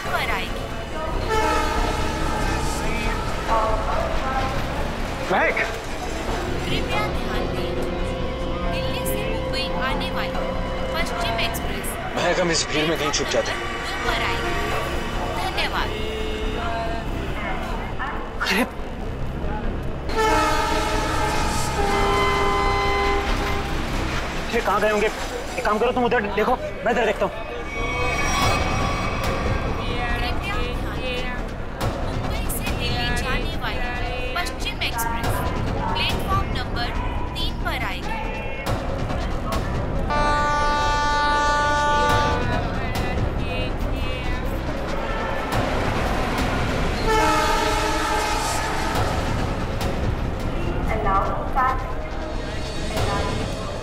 पर आएगी। महक, कृपया ध्यान दें, दिल्ली से मुंबई आने वाली पश्चिम एक्सप्रेस महक हम इस भीड़ में कहीं छुप जाते हैं। 2 पर आएगी। धन्यवाद। अरे कहाँ गए होंगे? एक काम करो, तुम उधर देखो, मैं इधर देखता हूँ। मुंबई से दिल्ली जाने वाली पश्चिम एक्सप्रेस प्लेटफॉर्म नंबर 3 पर आएगी।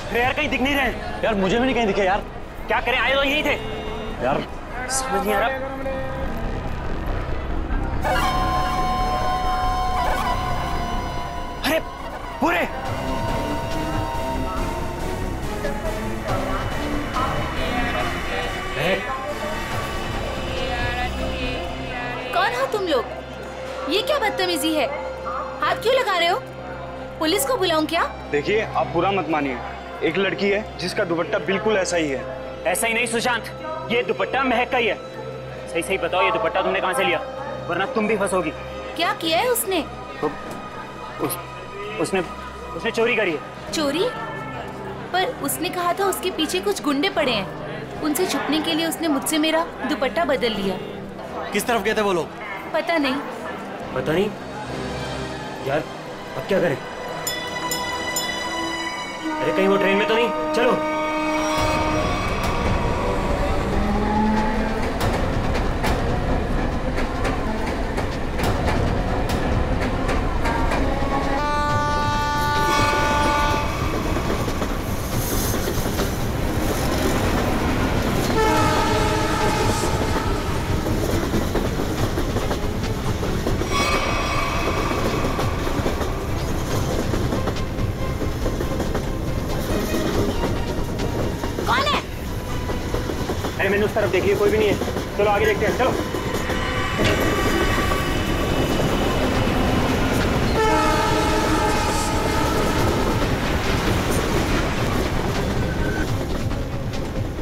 अरे यार कहीं दिख नहीं रहे यार, मुझे भी नहीं कहीं दिखे यार। क्या करें, आए तो यहीं थे यार, समझ नहीं आ रहा। अरे पूरे कौन हो तुम लोग? ये क्या बदतमीजी है? हाथ क्यों लगा रहे हो? पुलिस को बुलाऊं क्या? देखिए आप बुरा मत मानिए, एक लड़की है जिसका दुपट्टा बिल्कुल ऐसा ही है। ऐसा ही नहीं सुशांत, ये दुपट्टा महक का ही है। सही सही बताओ, ये दुपट्टा तुमने कहाँ से लिया? वरना तुम भी फंसोगी। क्या किया है उसने? उसने चोरी करी है। चोरी? पर उसने कहा था उसके पीछे कुछ गुंडे पड़े हैं। उनसे छुपने के लिए उसने मुझसे मेरा दुपट्टा बदल लिया। किस तरफ गए थे वो लोग? पता नहीं। पता नहीं यार, अब क्या करें? अरे कहीं वो ट्रेन में तो नहीं? चलो। मैंने उस तरफ देखी, कोई भी नहीं है। चलो आगे देखते हैं, चलो।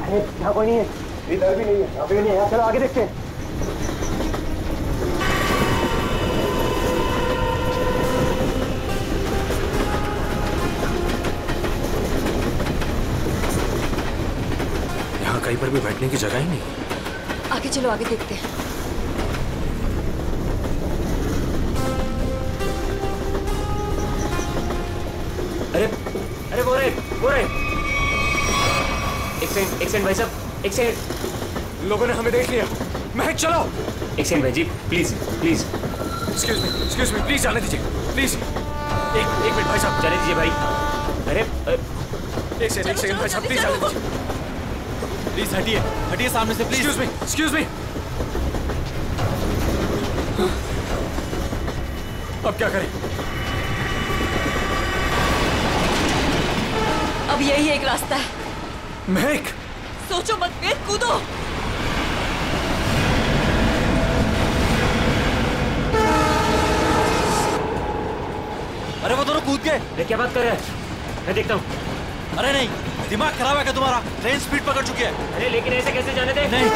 अरे यहाँ कोई नहीं है, इधर भी नहीं है, यहाँ भी नहीं है। चलो आगे देखते हैं। कहीं पर भी बैठने की जगह ही नहीं। आगे चलो, आगे देखते हैं। अरे अरे वो रहे। एक सेकंड भाई साहब, एक सेकंड। लोगों ने हमें देख लिया। महक चलो। एक सेकंड भाई जी, प्लीज। एक्सक्यूज मी, प्लीज जाने दीजिए, प्लीज। एक मिनट भाई साहब, जाने दीजिए भाई। अरे एक सेकंड भाई साहब, प्लीज जाने दीजिए। प्लीज हटिए सामने से, प्लीज। Excuse me. अब क्या करें? अब यही एक रास्ता है। महक, सोचो मत, फिर कूदो। अरे वो दोनों कूद गए। अरे क्या बात कर रहे हैं? मैं देखता हूँ। अरे नहीं, दिमाग खराब है क्या तुम्हारा? ट्रेन स्पीड पकड़ चुकी है। अरे लेकिन ऐसे कैसे जाने दे? नहीं।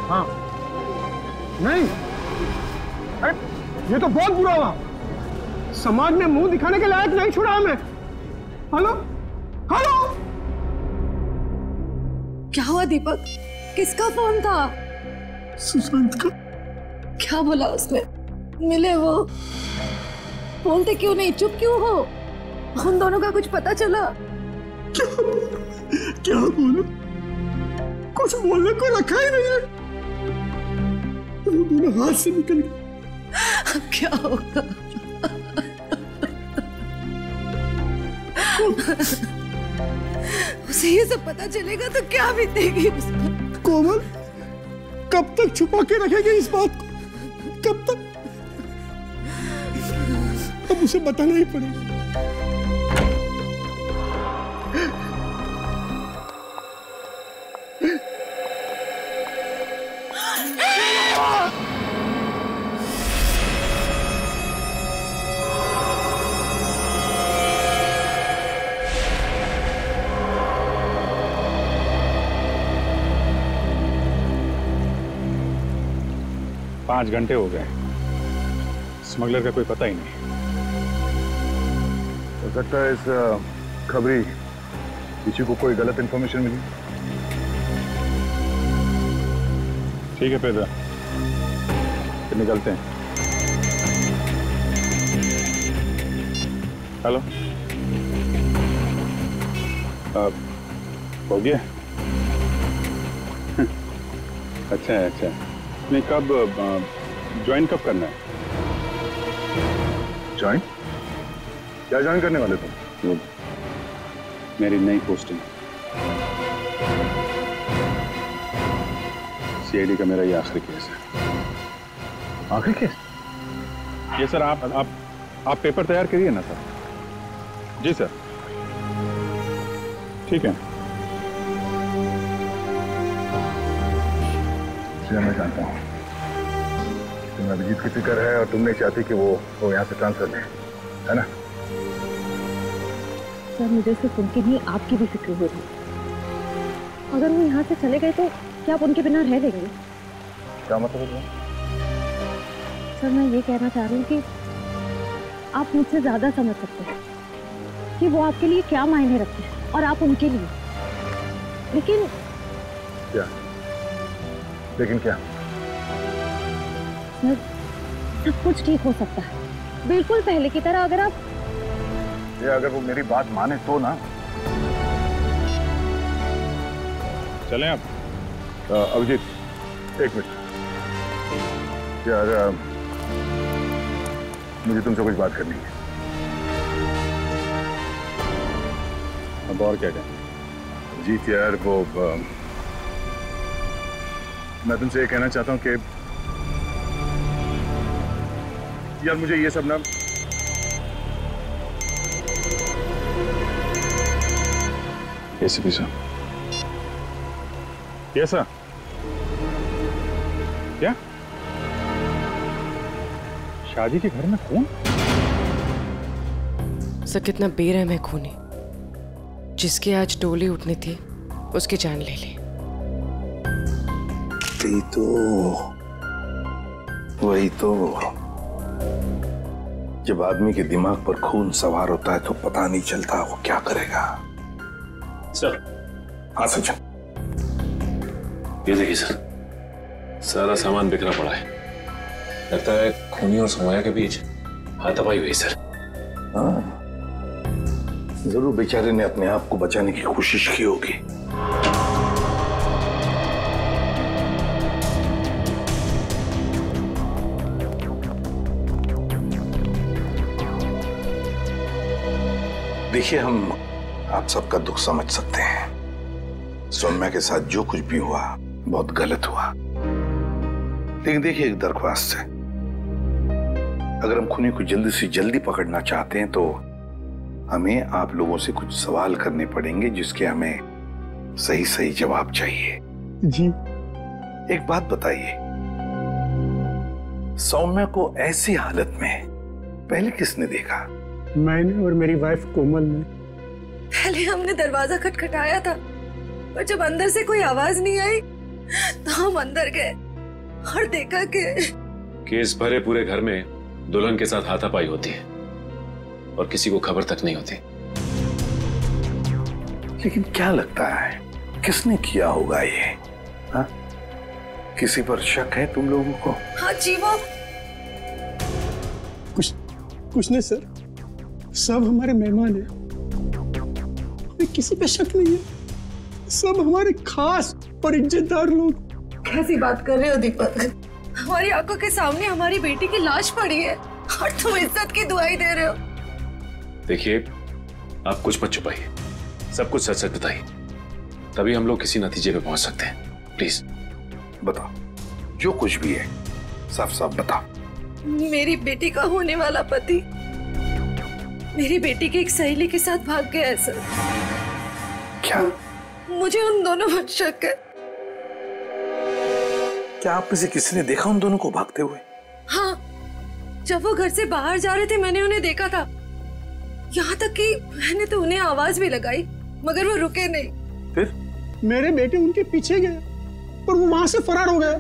हाँ नहीं, अरे ये तो बहुत बुरा हुआ। समाज में मुंह दिखाने के लायक नहीं छोड़ा हमें। हेलो हेलो, क्या हुआ दीपक? किसका फोन था? सुशांत का। क्या बोला उसने? मिले वो? बोलते क्यों नहीं, चुप क्यों हो? उन दोनों का कुछ पता चला? क्या बोलूं, कुछ बोलने को रखा ही नहीं है। वो दोनों हाथ से निकल गए। अब क्या होगा? उसे ये सब पता चलेगा तो क्या बीतेगी उस पर? कोमल, कब तक छुपा के रखेगी इस बात को? कब तक? अब उसे बताना ही पड़ेगा। पाँच घंटे हो गए, स्मगलर का कोई पता ही नहीं। हो सकता है इस खबरी किसी को कोई गलत इंफॉर्मेशन मिली। ठीक है फिर निकलते हैं। हेलो, हो गया? अच्छा है, अच्छा। नहीं, कब ज्वाइन कब करना है? ज्वाइन? क्या ज्वाइन करने वाले तुम? वो मेरी नई पोस्टिंग। सीआईडी का मेरा ये आखिरी केस है। आखिरी केस? ये सर, आप पेपर तैयार करिए ना सर। जी सर, ठीक है। मैं जानता हूँ तुम्हें अभिजीत की फिक्र है और तुम नहीं चाहती कि वो यहाँ से ट्रांसफर ले, है ना? सर, मुझे सिर्फ उनकी नहीं, आपकी भी फिक्र हो रही है। अगर वो यहाँ से चले गए तो क्या आप उनके बिना रह लेंगे? क्या मतलब है? सर, मैं ये कहना चाह रही हूँ कि आप मुझसे ज्यादा समझ सकते हैं कि वो आपके लिए क्या मायने रखते हैं और आप उनके लिए। लेकिन क्या? सर, सब कुछ ठीक हो सकता है, बिल्कुल पहले की तरह। अगर वो मेरी बात माने तो ना। चलें आप? अभिजीत, एक मिनट यार, मुझे तुमसे कुछ बात करनी है। अब और क्या कहें? अभिजीत यार, वो मैं तुमसे ये कहना चाहता हूँ कि यार मुझे ये सब ना एसीपी साहब। Yes sir. क्या शादी के घर में खून? सर, कितना बेरहम है खूनी। जिसकी आज डोली उठनी थी उसकी जान ले ली। वही तो जब आदमी के दिमाग पर खून सवार होता है तो पता नहीं चलता वो क्या करेगा। सर। हाँ सचिन। ये देखिए सर, सारा सामान बिखरा पड़ा है। लगता है खूनी और समया के बीच हाथापाई हुई सर। हाँ, जरूर बेचारे ने अपने आप को बचाने की कोशिश की होगी। देखिए, हम आप सबका दुख समझ सकते हैं। सौम्या के साथ जो कुछ भी हुआ बहुत गलत हुआ। लेकिन देखिए, एक दरख्वास्त है, अगर हम खूनी को जल्दी से जल्दी पकड़ना चाहते हैं तो हमें आप लोगों से कुछ सवाल करने पड़ेंगे जिसके हमें सही सही जवाब चाहिए। जी। एक बात बताइए, सौम्या को ऐसी हालत में पहले किसने देखा? मैंने और मेरी वाइफ कोमल ने। पहले हमने दरवाजा खटखटाया था, पर जब अंदर से कोई आवाज नहीं आई तो हम अंदर गए और देखा कि केस भरे पूरे घर में दुल्हन के साथ हाथापाई होती है और किसी को खबर तक नहीं होती। लेकिन क्या लगता है किसने किया होगा ये? हा? किसी पर शक है तुम लोगों को? हाँ जी, वो कुछ नहीं सर, सब हमारे मेहमान हैं, किसी पे शक नहीं है। सब हमारे खास और इज्जतदार लोग। कैसी बात कर रहे हो दीपक? हमारी आंखों के सामने हमारी बेटी की लाश पड़ी है और तुम इज्जत की दुआई दे रहे हो। देखिए, आप कुछ मत छुपाइए, सब कुछ सच सच बताइए, तभी हम लोग किसी नतीजे पे पहुंच सकते हैं। प्लीज बताओ, जो कुछ भी है साफ साफ बताओ। मेरी बेटी का होने वाला पति मेरी बेटी की एक सहेली के साथ भाग गया है सर। क्या? मुझे उन दोनों पर शक है। क्या आप में से किसी ने देखा उन दोनों को भागते हुए? हाँ, जब वो घर से बाहर जा रहे थे मैंने उन्हें देखा था। यहाँ तक कि मैंने तो उन्हें आवाज भी लगाई मगर वो रुके नहीं। फिर मेरे बेटे उनके पीछे गए पर वो वहां से फरार हो गए।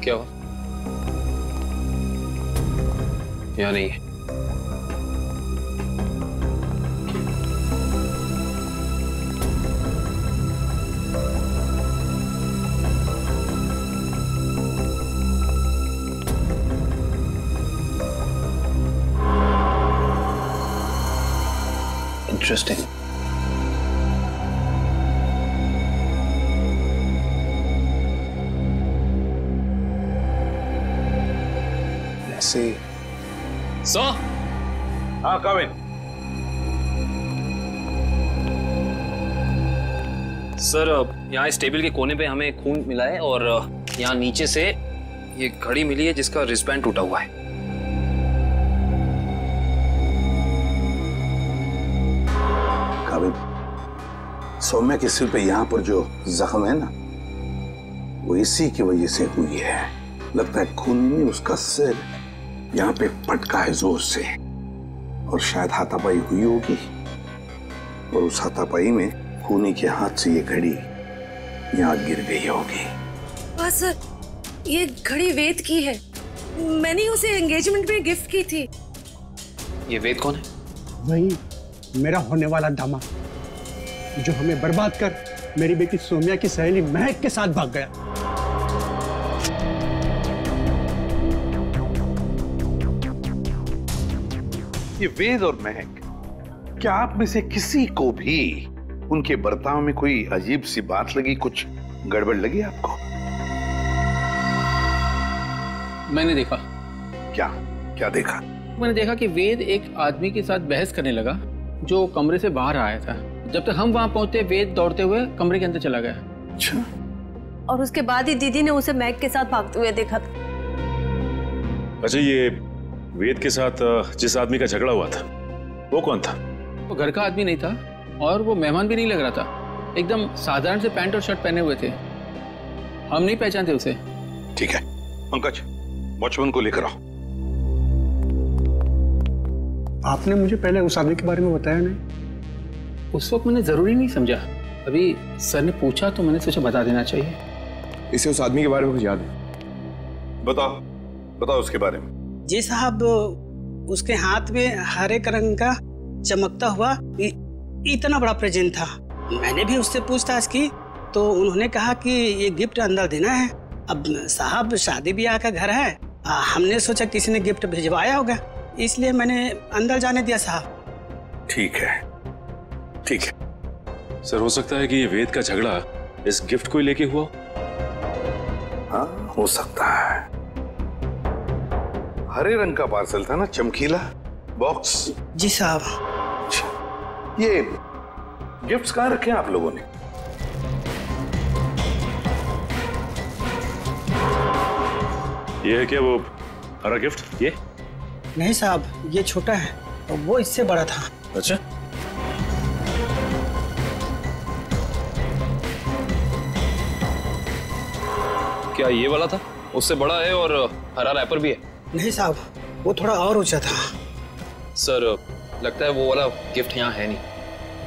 क्या हुआ? यहाँ नहीं है। Interesting. Let's see. So? हाँ, come in. सर, यहाँ इस टेबल के कोने पे हमें खून मिला है और यहाँ नीचे से ये घड़ी मिली है जिसका रिस्टबैंड टूटा हुआ है। सौम्या के सिर पे यहाँ पर जो जख्म है ना, वो इसी की वजह से हुई है। लगता है खूनी ने उसका सिर यहाँ पे पटका है जोर से और शायद हाथापाई हुई होगी और उस हाथापाई में खूनी के हाथ से ये घड़ी यहाँ गिर गई होगी। बस सर, ये घड़ी वेद की है। मैंने उसे एंगेजमेंट में गिफ्ट की थी। ये वेद कौन है? वही मेरा होने वाला दामाद जो हमें बर्बाद कर मेरी बेटी सौम्या की सहेली महक के साथ भाग गया। ये वेद और महक, क्या आप में से किसी को भी उनके बर्ताव में कोई अजीब सी बात लगी, कुछ गड़बड़ लगी आपको? मैंने देखा। क्या क्या देखा? मैंने देखा कि वेद एक आदमी के साथ बहस करने लगा जो कमरे से बाहर आया था। जब तक हम वहां पहुंचते वेद दौड़ते हुए कमरे के अंदर चला गया। अच्छा। और उसके बाद ही दीदी ने उसे मैग के साथ भागते हुए देखा था। अच्छा, ये वेद के साथ जिस आदमी का झगड़ा हुआ था वो कौन था? वो घर का आदमी नहीं था और वो मेहमान भी नहीं लग रहा था। एकदम साधारण से पैंट और शर्ट पहने हुए थे। हम नहीं पहचानते उसे। ठीक है पंकज, वॉचमैन को लेकर आओ। आपने मुझे पहले उस आदमी के बारे में बताया नहीं? उस वक्त मैंने जरूरी नहीं समझा। अभी सर ने पूछा तो मैंने सोचा बता देना चाहिए। इसे उस आदमी के बारे में कुछ याद है? बताओ बताओ उसके बारे में। जी साहब, उसके हाथ में हरे रंग का चमकता हुआ इतना बड़ा प्रेजेंट था। मैंने भी उससे पूछताछ की तो उन्होंने कहा कि ये गिफ्ट अंदर देना है। अब साहब शादी ब्याह का घर है, हमने सोचा किसी ने गिफ्ट भिजवाया होगा, इसलिए मैंने अंदर जाने दिया साहब। ठीक है ठीक है। सर, हो सकता है कि ये वेद का झगड़ा इस गिफ्ट को लेके हुआ। हाँ, हो सकता है। हरे रंग का पार्सल था ना, चमकीला बॉक्स। जी साहब। ये गिफ्ट्स कहाँ रखे हैं आप लोगों ने? ये है क्या वो हरा गिफ्ट? ये नहीं साहब, ये छोटा है और वो इससे बड़ा था। अच्छा, क्या ये वाला था? उससे बड़ा है और हरा रैपर भी है। नहीं साहब, वो थोड़ा और ऊंचा था। सर, लगता है वो वाला गिफ्ट यहाँ है नहीं।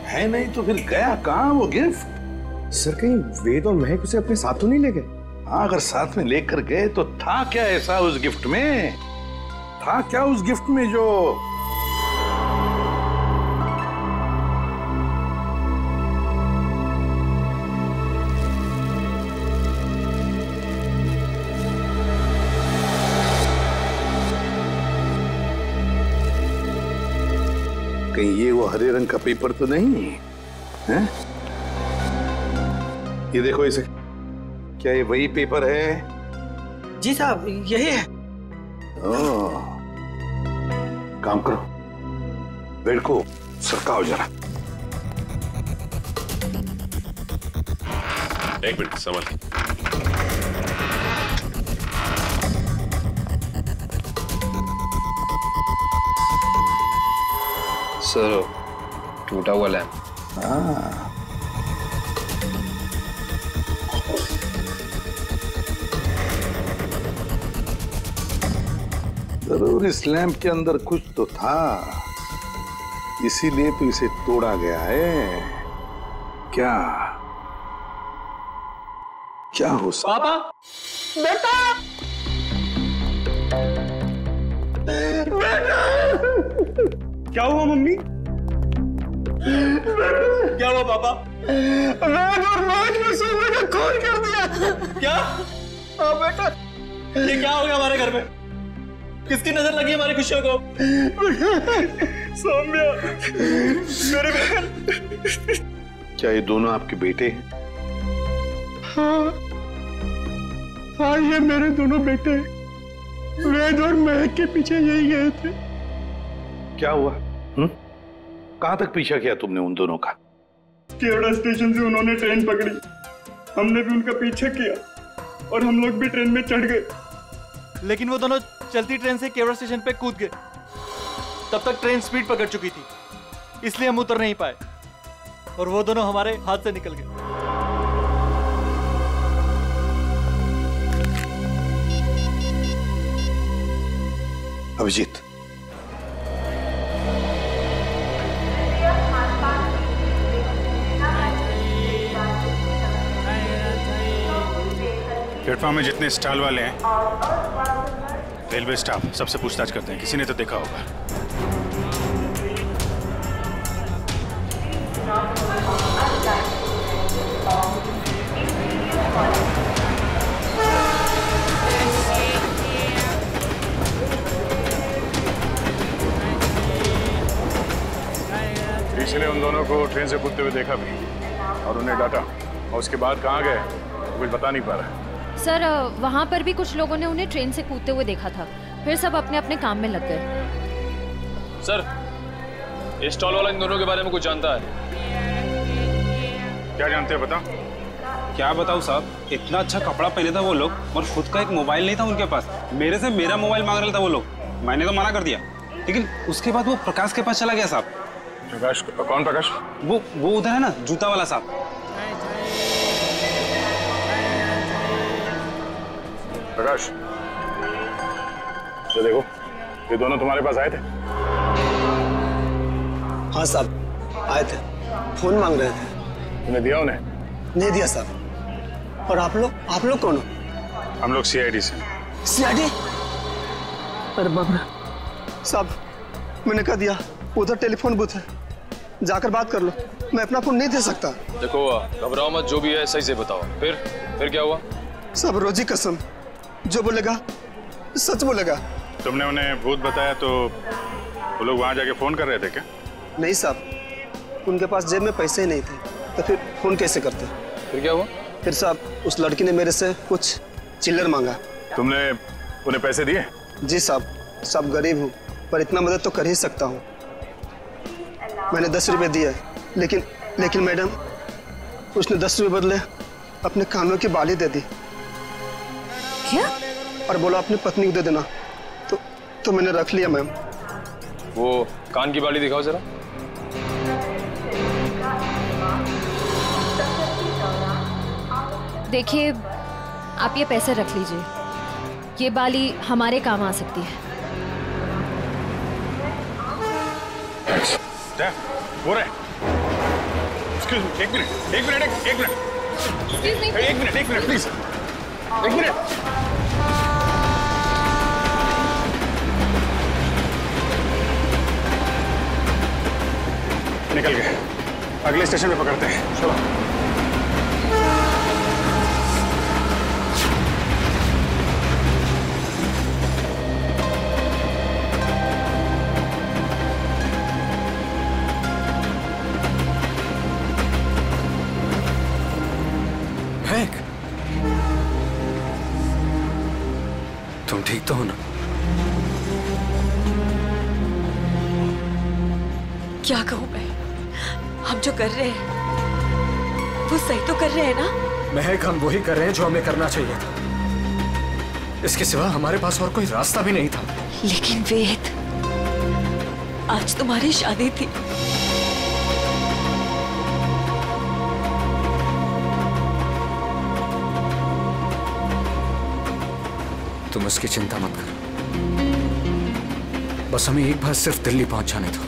है नहीं तो फिर गया कहाँ वो गिफ्ट? सर, कहीं वेद और महक उसे अपने साथ तो नहीं ले गए? हाँ, अगर साथ में लेकर गए तो था क्या ऐसा उस गिफ्ट में? था क्या उस गिफ्ट में जो कहीं ये वो हरे रंग का पेपर तो नहीं है? ये देखो इसे, क्या ये वही पेपर है? जी साहब, यही है। ओह, काम करो, बेड को सरकाओ जरा। एक मिनट, संभाल। सर, टूटा हुआ लैंप। जरूर इस लैंप के अंदर कुछ तो था, इसीलिए तो इसे तोड़ा गया है। क्या क्या हो सकता? पापा, बेटा, बेटा, क्या हुआ मम्मी? क्या हुआ पापा? वेद और नाज में सोने का खून कर दिया। क्या? हाँ बेटा। ये क्या हो गया हमारे घर में? किसकी नजर लगी हमारी खुशियों को? सौम्या, मेरे बहन। क्या ये दोनों आपके बेटे हैं? हाँ, हाँ, ये मेरे दोनों बेटे हैं। वेद और महक के पीछे यही गए थे। क्या हुआ? कहां तक पीछा किया तुमने उन दोनों का? केवड़ा स्टेशन से उन्होंने ट्रेन पकड़ी, हमने भी उनका पीछा किया और हम लोग भी ट्रेन में चढ़ गए। लेकिन वो दोनों चलती ट्रेन से केवड़ा स्टेशन पे कूद गए। तब तक ट्रेन स्पीड पकड़ चुकी थी, इसलिए हम उतर नहीं पाए और वो दोनों हमारे हाथ से निकल गए। अभिजीत, प्लेटफॉर्म में जितने स्टॉल वाले हैं, रेलवे स्टाफ, सबसे पूछताछ करते हैं। किसी ने तो देखा होगा। किसी ने उन दोनों को ट्रेन से कूदते हुए देखा भी और उन्हें डांटा, और उसके बाद कहाँ गए कुछ बता नहीं पा रहा। सर, वहाँ पर भी कुछ लोगों ने उन्हें ट्रेन से कूदते हुए देखा था, फिर सब अपने अपने काम में लग गए। सर, ये स्टॉल वाला इन दोनों के बारे में कुछ जानता है? क्या जानते हैं बता? क्या बताऊं साहब, इतना अच्छा कपड़ा पहने था वो लोग और खुद का एक मोबाइल नहीं था उनके पास। मेरे से मेरा मोबाइल मांग रहा था वो लोग, मैंने तो मना कर दिया। लेकिन उसके बाद वो प्रकाश के पास चला गया साहब। प्रकाश? कौन प्रकाश? वो उधर है ना, जूता वाला साहब। प्रकाश, ये देखो, ये दोनों तुम्हारे पास आए थे? हाँ साहब, आए थे, फोन मांग रहे थे। तुमने दिया उन्हें? नहीं दिया साहब। और आप लोग कौन हो? हम लोग CID से। CID? अरे बाप रे साहब, मैंने कह दिया, उधर टेलीफोन बूथ है, जाकर बात कर लो, मैं अपना फोन नहीं दे सकता। देखो, घबराओ मत, जो भी है सही से बताओ। फिर क्या हुआ? सब रोजी कसम, जो बोलेगा सच बोलेगा। तुमने उन्हें भूत बताया तो वो लोग वहां जाके फोन कर रहे थे क्या? नहीं साहब, उनके पास जेब में पैसे ही नहीं थे, तो फिर फोन कैसे करते? फिर क्या हुआ? फिर साहब, उस लड़की ने मेरे से कुछ चिल्लर मांगा। तुमने उन्हें पैसे दिए? जी साहब, सब गरीब हूँ, पर इतना मदद तो कर ही सकता हूँ। मैंने 10 रुपए दिए, लेकिन मैडम, उसने 10 रुपए बदले अपने कानों की बाली दे दी। क्या? और बोला अपनी पत्नी को दे देना, तो मैंने रख लिया मैम। वो कान की बाली दिखाओ जरा। देखिए, आप ये पैसे रख लीजिए, ये बाली हमारे काम आ सकती है। वो रहे। Excuse me, एक मिनट प्लीज, एक मिनट। निकल गए, अगले स्टेशन पे पकड़ते हैं, चलो। तुम ठीक तो हो ना? क्या कहूँ मैं? हम जो कर रहे हैं वो सही तो कर रहे हैं ना? महक, हम वही कर रहे हैं जो हमें करना चाहिए था। इसके सिवा हमारे पास और कोई रास्ता भी नहीं था। लेकिन वेद, आज तुम्हारी शादी थी। तुम उसकी चिंता मत करो, बस हमें एक बार सिर्फ दिल्ली पहुंच जाने दो,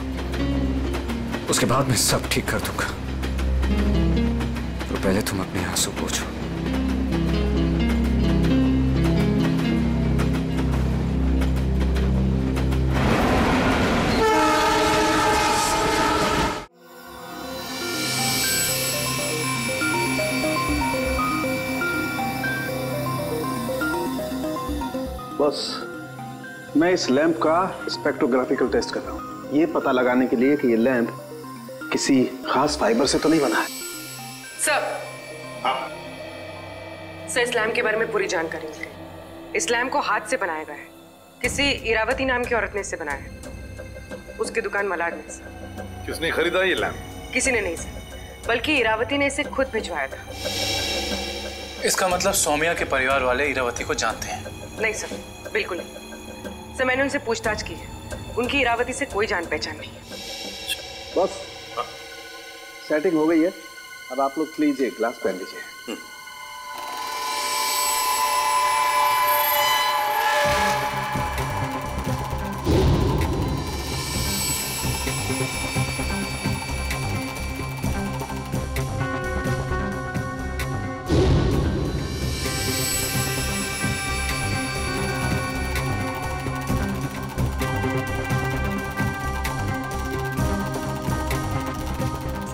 उसके बाद मैं सब ठीक कर दूंगा। तो पहले तुम अपने आंसू पोंछो। बस मैं इस लैंप का स्पेक्ट्रोग्राफिकल टेस्ट कर रहा हूँ, ये पता लगाने के लिए कि ये लैंप किसी खास फाइबर से तो नहीं बना है। सर, इस लैम्प के बारे में पूरी जानकारी मिल गई। इस लैम्प को हाथ से बनाया गया है। किसी इरावती नाम की औरत ने इसे बनाया है, उसकी दुकान मलाड में। किसने खरीदा ये लैंप? किसी ने नहीं सर, बल्कि इरावती ने इसे खुद भिजवाया था। इसका मतलब सौम्या के परिवार वाले इरावती को जानते हैं? नहीं सर, बिल्कुल नहीं सर। मैंने उनसे पूछताछ की है, उनकी इरावती से कोई जान पहचान नहीं है। बस सेटिंग हो गई है, अब आप लोग प्लीज एक ग्लास पहन लीजिए।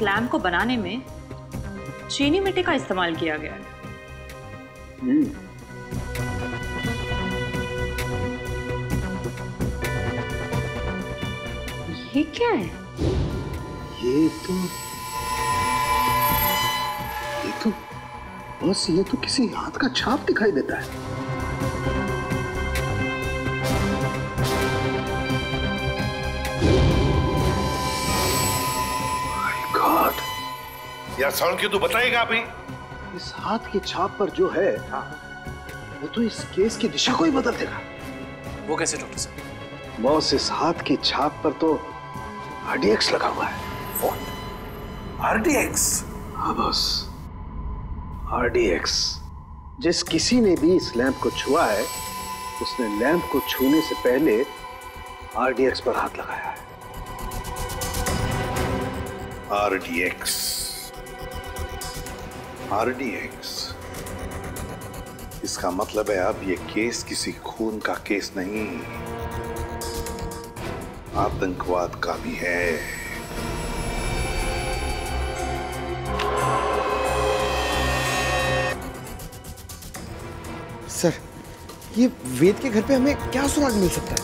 लैम्प को बनाने में चीनी मिट्टी का इस्तेमाल किया गया है। ये क्या है? ये तो बस ये तो किसी हाथ का छाप दिखाई देता है। यार साउंड क्यों तो बताएगा अभी? इस हाथ की छाप पर जो है वो तो इस केस की दिशा को ही बदल देगा। वो कैसे डॉक्टर साहब? बॉस, इस हाथ की छाप पर तो RDX लगा हुआ है। What? RDX? हाँ बॉस, RDX। जिस किसी ने भी इस लैंप को छुआ है उसने लैंप को छूने से पहले RDX पर हाथ लगाया है। RDX। इसका मतलब है अब ये केस किसी खून का केस नहीं, आतंकवाद का भी है। सर, ये वेद के घर पे हमें क्या सुराग मिल सकता है?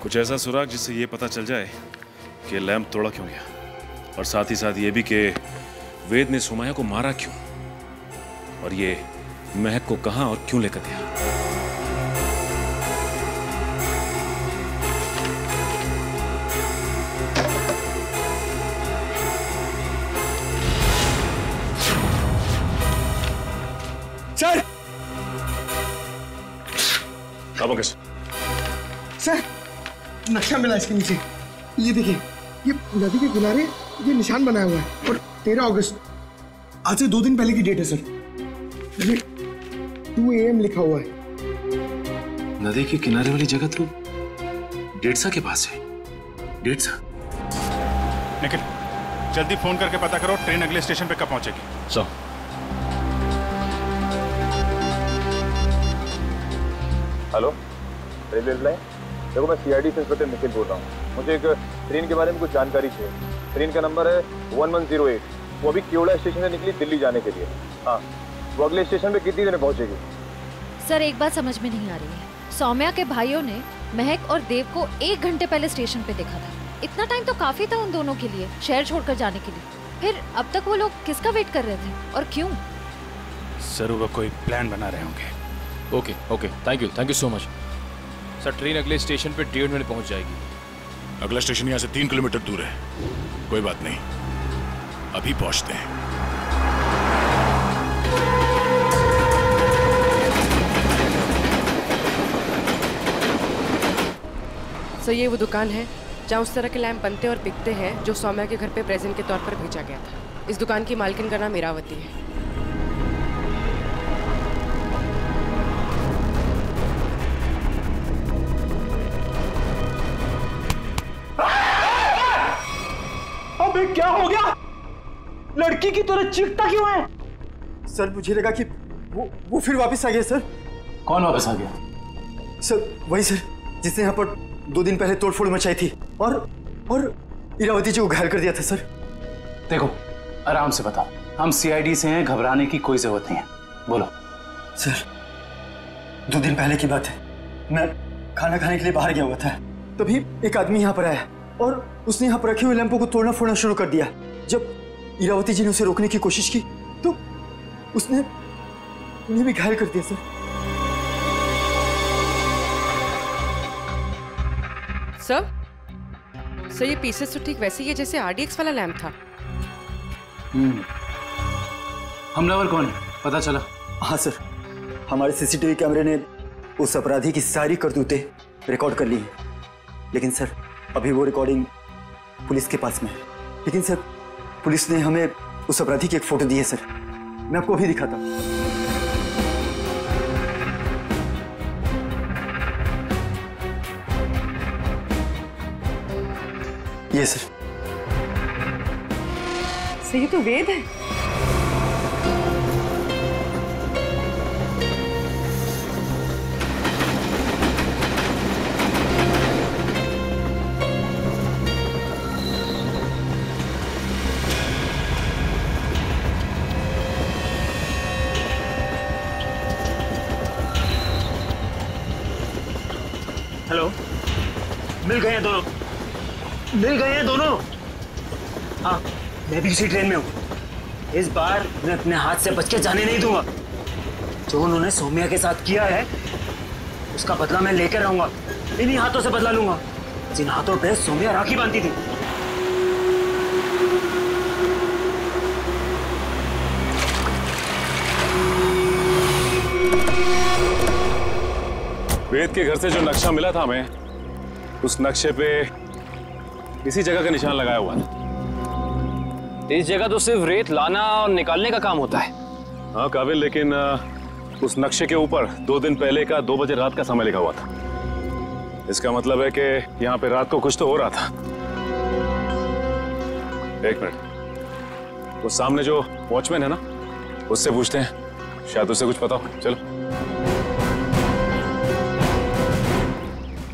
कुछ ऐसा सुराग जिससे ये पता चल जाए कि लैंप तोड़ा क्यों गया, और साथ ही साथ ये भी कि वेद ने सुमाया को मारा क्यों, और ये महक को कहां और क्यों लेकर गया। सर! सर, नक्शा मिला इसके नीचे। ये देखिए, ये नदी के किनारे ये निशान बनाया हुआ है और 13 अगस्त, आज से 2 दिन पहले की डेट है सर। ये 2 AM लिखा हुआ है। नदी के किनारे वाली जगह तो डेढ़सा के पास है। डेढ़सा? निखिल, जल्दी फोन करके पता करो ट्रेन अगले स्टेशन पे कब पहुंचेगी। So hello, railway line. देखो, मैं CID से इंस्पेक्टर निखिल बोल रहा हूँ। मुझे एक ट्रेन के बारे में कुछ जानकारी चाहिए। ट्रेन का नंबर है 1108। वो अभी केवड़ा स्टेशन से निकली दिल्ली जाने के लिए। हाँ, वो अगले स्टेशन पे कितनी देर में पहुंचेगी? सर, एक बात समझ में नहीं आ रही है। सौम्या के भाइयों ने महक और देव को 1 घंटे पहले स्टेशन पे देखा था। इतना टाइम तो काफी था उन दोनों के लिए शहर छोड़कर जाने के लिए। फिर अब तक वो लोग किसका वेट कर रहे थे और क्यों? जरूर वो कोई प्लान बना रहे होंगे। Okay, thank you so much. Sir train अगले स्टेशन पे 1.5 मिनट पहुंच जाएगी। अगला स्टेशन यहाँ से 3 किलोमीटर दूर है। कोई बात नहीं, अभी पहुंचते हैं। सर ये वो दुकान है जहाँ उस तरह के लैंप बनते और बिकते हैं जो सौम्या के घर पे प्रेजेंट के तौर पर भेजा गया था। इस दुकान की मालकिन का नाम इरावती है। अबे क्या हो गया? लड़की की तरह चीखता क्यों है? सर मुझे लगा कि वो फिर वापस आ गया। सर कौन वापस आ गया? सर वही सर जिसने यहाँ पर 2 दिन पहले तोड़फोड़ मचाई थी और इरावती जी को घायल कर दिया था। सर देखो आराम से बताओ, हम सीआईडी से हैं, घबराने की कोई जरूरत नहीं है। बोलो। सर 2 दिन पहले की बात है, मैं खाना खाने के लिए बाहर गया हुआ था, तभी एक आदमी यहाँ पर आया और उसने यहाँ पर रखे हुए लैंपों को तोड़ना फोड़ना शुरू कर दिया। जब इरावती जी ने उसे रोकने की कोशिश की तो उसने उन्हें भी घायल कर दिया। सर ये पीसेस तो ठीक वैसे ही है जैसे आरडीएक्स वाला लैंप था। हमलावर कौन है पता चला? हाँ सर, हमारे सीसीटीवी कैमरे ने उस अपराधी की सारी करतूतें रिकॉर्ड कर ली हैं, लेकिन सर अभी वो रिकॉर्डिंग पुलिस के पास में है। लेकिन सर पुलिस ने हमें उस अपराधी की एक फोटो दी है। सर मैं आपको अभी दिखाता हूँ। ये सर ये तो वेद है। हेलो, मिल गए हैं दोनों, मिल गए हैं दोनों। हाँ मैं भी इसी ट्रेन में हूँ। इस बार मैं अपने हाथ से बच के जाने नहीं दूंगा। जो उन्होंने सौम्या के साथ किया है उसका बदला मैं लेकर रहूंगा। इन्हीं हाथों से बदला लूंगा जिन हाथों पे सौम्या राखी बांधती थी। वेद के घर से जो नक्शा मिला था हमें, उस नक्शे पे इसी जगह का निशान लगाया हुआ था। इस जगह तो सिर्फ रेत लाना और निकालने का काम होता है। हाँ काबिल, लेकिन उस नक्शे के ऊपर 2 दिन पहले का 2 बजे रात का समय लिखा हुआ था। इसका मतलब है कि यहाँ पे रात को कुछ तो हो रहा था। 1 मिनट, वो सामने जो वॉचमैन है ना, उससे पूछते हैं, शायद उसे कुछ पता हो। चलो।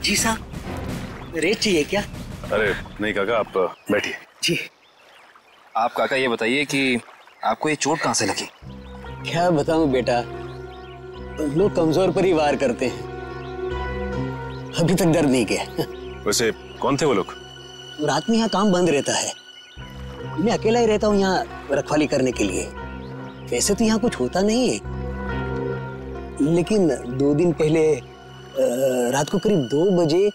जी साहब, रेत चाहिए क्या? अरे नहीं काका, आप बैठिए। जी। आप काका ये बताइए कि आपको ये चोट कहाँ से लगी? क्या बताऊं बेटा, लोग कमजोर पर ही वार करते हैं। अभी तक दर्द नहीं किया। वैसे कौन थे वो लोग? रात में यहाँ काम बंद रहता है, मैं अकेला ही रहता हूँ यहाँ रखवाली करने के लिए। वैसे तो यहाँ कुछ होता नहीं है, लेकिन 2 दिन पहले रात को करीब 2 बजे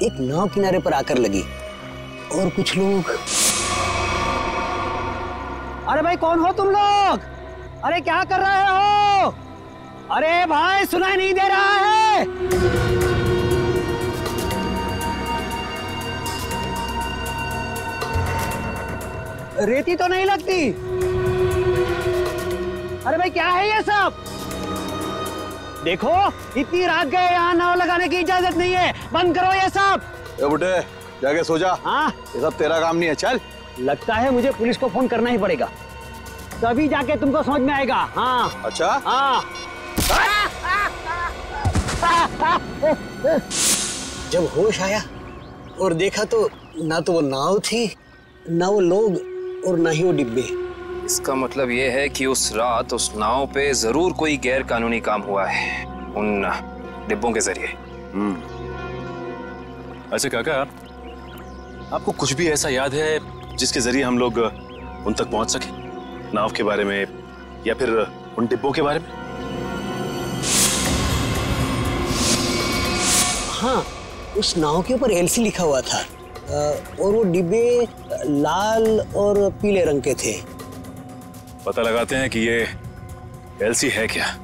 एक नाव किनारे पर आकर लगी और कुछ लोग। अरे भाई कौन हो तुम लोग? अरे क्या कर रहे हो? अरे भाई सुनाई नहीं दे रहा है? रेती तो नहीं लगती। अरे भाई क्या है ये सब? देखो इतनी रात गए, यहाँ नाव लगाने की इजाजत नहीं है, बंद करो ये सब। ए बुड्ढे, जाके सो जा। हाँ ये सब तेरा काम नहीं है, चल। लगता है मुझे पुलिस को फोन करना ही पड़ेगा, तभी जाके तुमको समझ में आएगा। हाँ अच्छा। हाँ। जब होश आया और देखा तो ना तो वो नाव थी, ना वो लोग और ना ही वो डिब्बे। इसका मतलब ये है कि उस रात उस नाव पे जरूर कोई गैर कानूनी काम हुआ है उन डिब्बों के जरिए। अच्छा काका, आपको कुछ भी ऐसा याद है जिसके जरिए हम लोग उन तक पहुंच सके? नाव के बारे में या फिर उन डिब्बों के बारे में? हाँ, उस नाव के ऊपर एलसी लिखा हुआ था और वो डिब्बे लाल और पीले रंग के थे। पता लगाते हैं कि ये एलसी है क्या,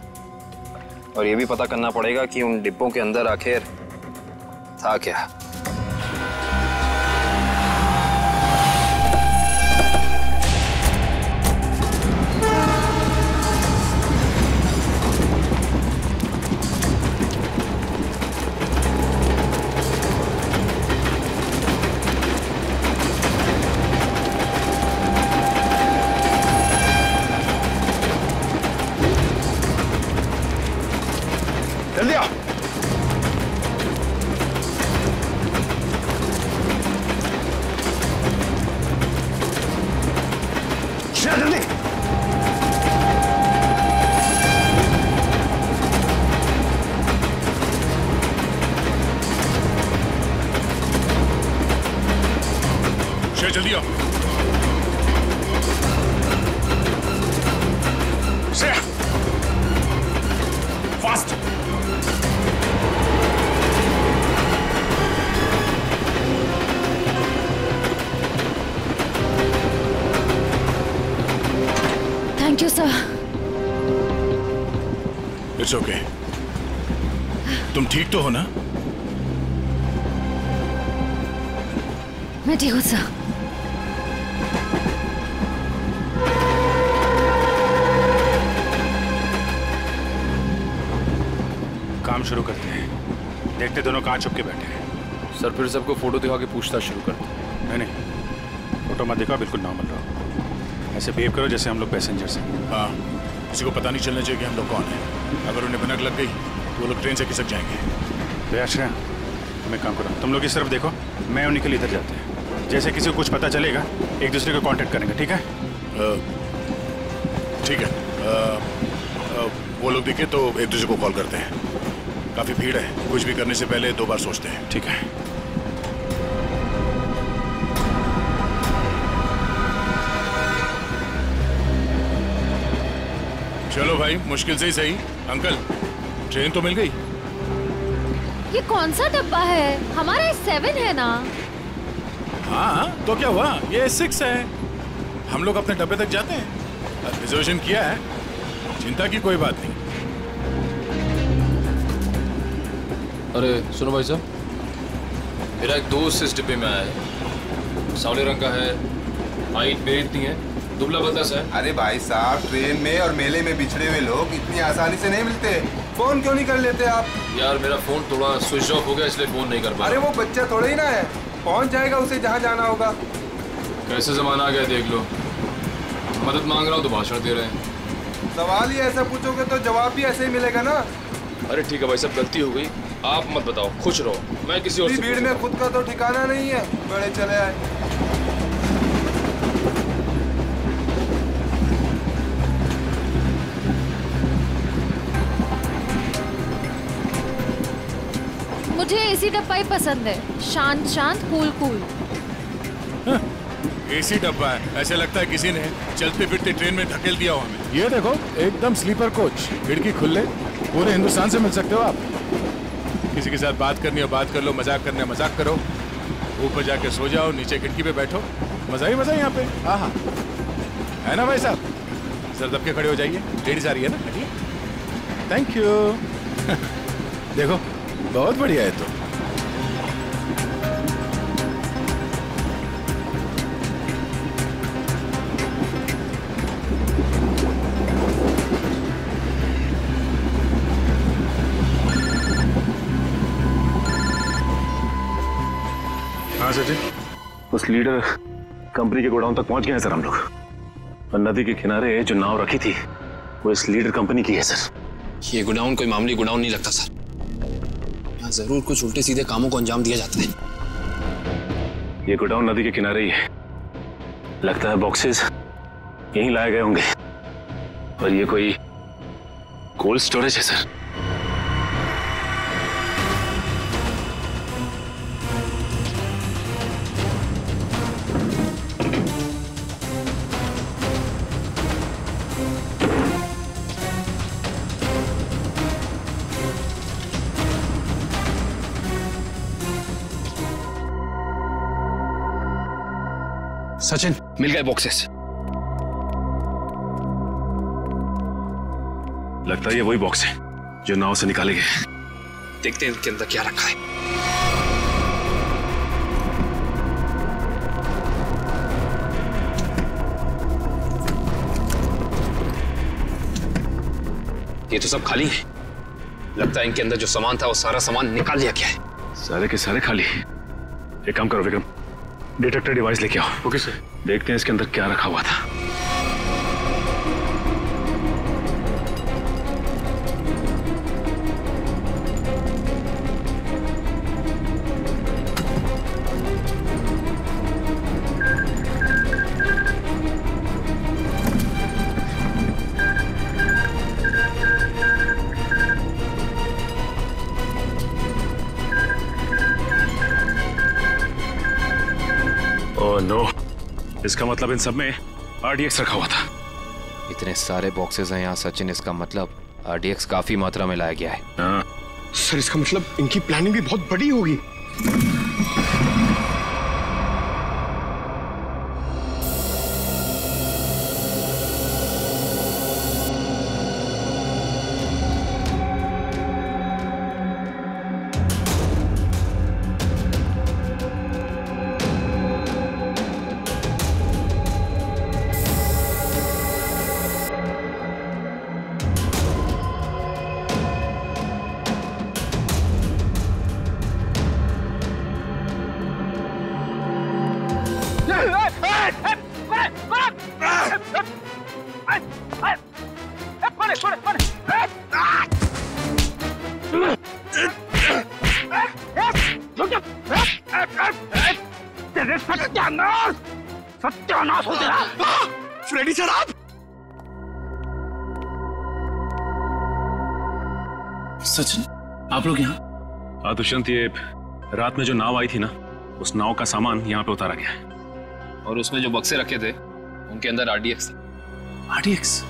और ये भी पता करना पड़ेगा कि उन डिब्बों के अंदर आखिर था क्या। जल्दी आओ। जल्दी। जल्दी आओ। Shreya, fast. Thank you sir. It's okay. तुम ठीक तो हो ना? मैं ठीक हूँ सर। काम शुरू करते हैं। देखते दोनों कहाँ छुप के बैठे हैं। सर फिर सबको फोटो दिखा के पूछताछ शुरू करते हैं। नहीं, फोटो मत दिखाओ, बिल्कुल नॉर्मल रहो। ऐसे बिहेव करो जैसे हम लोग पैसेंजर्स हैं। हाँ, किसी को पता नहीं चलना चाहिए कि हम लोग कौन हैं। अगर उन्हें भनक लग गई तो वो लोग ट्रेन से खिसक जाएंगे। तो अच्छा, तुम एक काम करो, तुम लोग इस तरफ देखो, मैं और निखिल इधर जाते हैं। जैसे किसी को कुछ पता चलेगा एक दूसरे को कांटेक्ट करेंगे, ठीक है? ठीक है। वो लोग दिखे तो एक दूसरे को कॉल करते हैं। काफी भीड़ है, कुछ भी करने से पहले 2 बार सोचते हैं। ठीक है। चलो भाई, मुश्किल से ही सही। अंकल, ट्रेन तो मिल गई। ये कौन सा डब्बा है? हमारा 7 है ना? हाँ, तो क्या हुआ? ये 6 है। हम लोग अपने डब्बे तक जाते हैं। रिजर्वेशन किया है, चिंता की कोई बात नहीं। अरे सुनो भाई साहब, मेरा एक दोस्त इस डिब्बे में आया है। सावले रंग का है, हाइट मेरी इतनी है, दुबला पतला सा है। अरे भाई साहब, ट्रेन में और मेले में बिछड़े हुए लोग इतनी आसानी से नहीं मिलते। फोन क्यों नहीं कर लेते आप? यार मेरा फोन थोड़ा स्विच ऑफ हो गया, इसलिए फोन नहीं कर पाया। अरे वो बच्चा थोड़ा ही ना है, पहुंच जाएगा उसे जहाँ जाना होगा। कैसे जमाना आ गया देख लो। मदद मांग रहा हूँ तो भाषण दे रहे हैं। सवाल ही ऐसा पूछोगे तो जवाब भी ऐसे ही मिलेगा ना। अरे ठीक है भाई साहब, गलती हो गई, आप मत बताओ, खुश रहो, मैं किसी और से भीड़ में खुद का तो ठिकाना नहीं है, बड़े चले आए। मुझे एसी डब्बा ही पसंद है, शांत शांत, कूल कूल। एसी डब्बा है, ऐसे लगता है किसी ने चलते फिरते ट्रेन में धकेल दिया हो हमें। ये देखो, एकदम स्लीपर कोच, खिड़की खुले, पूरे हिंदुस्तान से मिल सकते हो आप। किसी के साथ बात करनी हो बात कर लो, मजाक करना है मजाक करो, ऊपर जाके सो जाओ, नीचे खिड़की पे बैठो, मजा ही मजा यहाँ पे। हाँ हाँ, है ना भाई साहब? सर दब के खड़े हो जाइए, लेडीज आ रही है ना, हटिए। Thank you. देखो बहुत बढ़िया है। तो हाँ सर जी, उस लीडर कंपनी के गोडाउन तक पहुंच गए हैं सर हम लोग। और नदी के किनारे जो नाव रखी थी वो इस लीडर कंपनी की है सर। ये गोडाउन कोई मामूली गोडाउन नहीं लगता सर, यहाँ जरूर कुछ उल्टे सीधे कामों को अंजाम दिया जाता है। ये गोडाउन नदी के किनारे ही है, लगता है बॉक्सेस यहीं लाए गए होंगे। और ये कोई कोल्ड स्टोरेज है सर। सचिन, मिल गए बॉक्सेस। लगता है ये वही बॉक्स है जो नाव से निकाले गए। देखते हैं इनके अंदर क्या रखा है। ये तो सब खाली है। लगता है इनके अंदर जो सामान था वो सारा सामान निकाल लिया गया है। सारे के सारे खाली। एक काम करो विक्रम, डिटेक्टर डिवाइस लेके आओ। Okay sir. देखते हैं इसके अंदर क्या रखा हुआ था। ओह नो, इसका मतलब इन सब में RDX रखा हुआ था। इतने सारे बॉक्सेस हैं यहाँ सचिन, इसका मतलब RDX काफी मात्रा में लाया गया है। हाँ। सर इसका मतलब इनकी प्लानिंग भी बहुत बड़ी होगी। सत्यानाश हो तेरा। फ्रेडी सर आप? सचिन, आप लोग यहाँ? हाँ दुष्यंत, ये रात में जो नाव आई थी ना, उस नाव का सामान यहाँ पे उतारा गया है। और उसमें जो बक्से रखे थे उनके अंदर RDX था। RDX?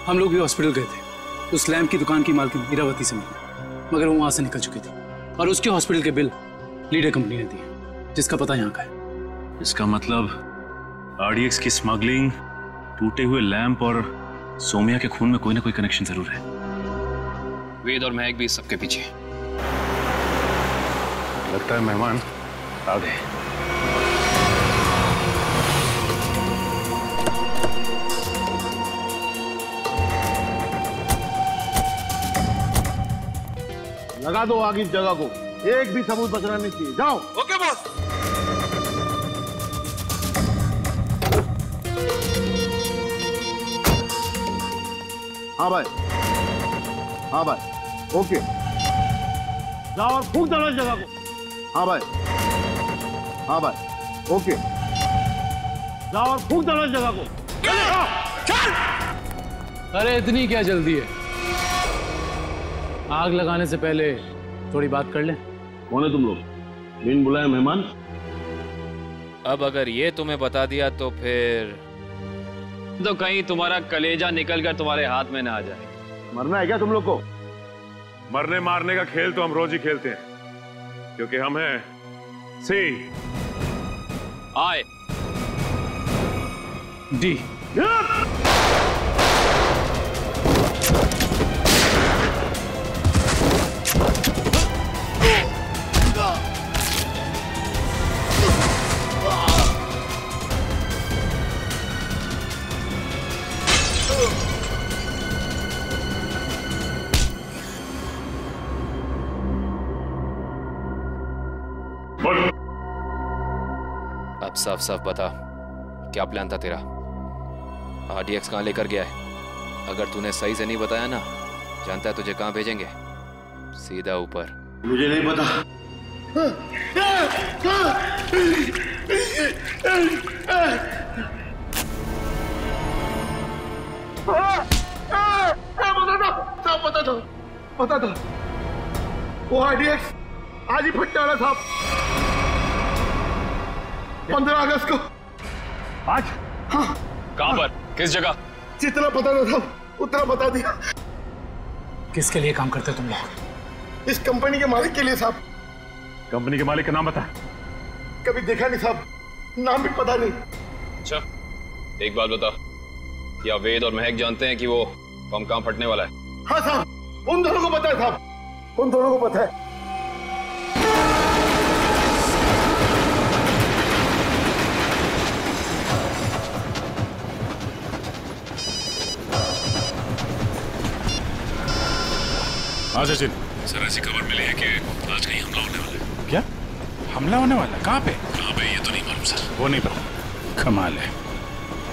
हम लोग भी हॉस्पिटल गए थे। उस लैम्प की दुकान की मालकिन इरावती से मिली, मगर वो वहां से निकल चुकी थी और उसके हॉस्पिटल के बिल लीडर कंपनी ने दिए, जिसका पता यहाँ का है। इसका मतलब RDX की स्मगलिंग, टूटे हुए लैंप और सोमिया के खून में कोई ना कोई कनेक्शन जरूर है। वेद और महक भी इस सबके पीछे। लगता है मेहमान आ गए। लगा दो आग इस जगह को, एक भी सबूत बचना नहीं चाहिए। जाओ। Okay boss. हाँ भाई, हाँ भाई, ओके। जाओ और फूंक दो इस जगह को। हाँ भाई, हाँ भाई, ओके। जाओ और फूंक दो इस जगह को। चल। अरे इतनी क्या जल्दी है? आग लगाने से पहले थोड़ी बात कर लें। कौन है तुम लोग? बिन बुलाए मेहमान? अब अगर ये तुम्हें बता दिया तो फिर तो कहीं तुम्हारा कलेजा निकलकर तुम्हारे हाथ में ना आ जाए। मरना है क्या तुम लोग को? मरने मारने का खेल तो हम रोज ही खेलते हैं, क्योंकि हम हैं सी आई डी। अब साफ साफ बता, क्या प्लान था तेरा? RDX कहाँ लेकर गया है? अगर तूने सही से नहीं बताया ना, जानता है तुझे कहाँ भेजेंगे? सीधा ऊपर। मुझे नहीं पता। पता था वो RDX आज ही फटने वाला था। 15 अगस्त को। आज? हाँ। कहाँ पर? किस जगह? जितना पता था उतना बता दिया। किसके लिए काम करते तुम लोग? इस कंपनी के मालिक के लिए साहब। कंपनी के मालिक का नाम बता। कभी देखा नहीं साहब, नाम भी पता नहीं। अच्छा, एक बात बता, क्या वेद और महक जानते हैं कि वो बम कहाँ फटने वाला है? हाँ साहब, उन दोनों को पता है साहब, उन दोनों को पता है। हाँ सचिन। सर ऐसी खबर मिली है कि आज कहीं हमला होने वाला है। क्या हमला होने वाला? कहाँ पे? कहाँ पे ये तो नहीं मालूम सर। वो नहीं पता। कमाल है,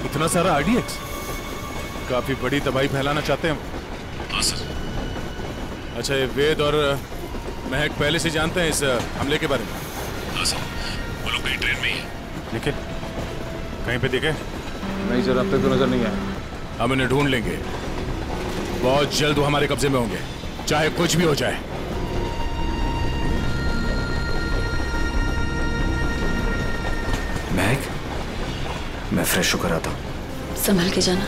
इतना सारा आरडीएक्स, काफी बड़ी तबाही फैलाना चाहते हैं। हाँ सर। अच्छा, ये वेद और महक पहले से जानते हैं इस हमले के बारे में? हाँ सर, वो लोग कहीं ट्रेन में ही है। लेकिन कहीं पे दिखे? नहीं सर, अब तक तो नजर नहीं आया। हम इन्हें ढूंढ लेंगे, बहुत जल्द वो हमारे कब्जे में होंगे, चाहे कुछ भी हो जाए। महक, मैं फ्रेश होकर आता हूँ। संभल के जाना।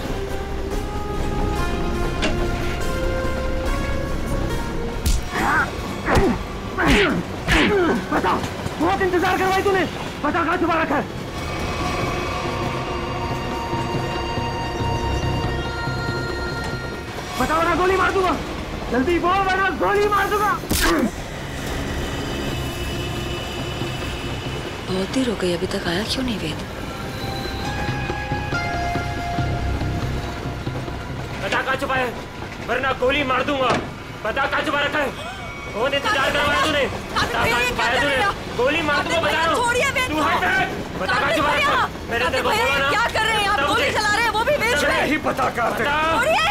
बता, बहुत इंतजार करवाई तूने, बता कहाँ छुपा रखा है? बता वरना गोली मार दूंगा, जल्दी बोल वरना गोली मार दूंगा। बहुत देर हो गई, अभी तक आया क्यों नहीं वेद? बता कहाँ छुपा है, वरना गोली मार दूंगा। बता कहाँ छुपा रखा है? कौन इंतजार करवाया तूने? बता कहाँ छुपाया तूने? गोली मार दूंगा, बता रहा हूँ। तू हट, बता कहाँ छुपा रखा है? मैंने तेरे को बोला ना। क्या कर रहे हैं आप? गोली चला रहे हैं, वो भी वेस्ट में। नहीं पता कहाँ पे।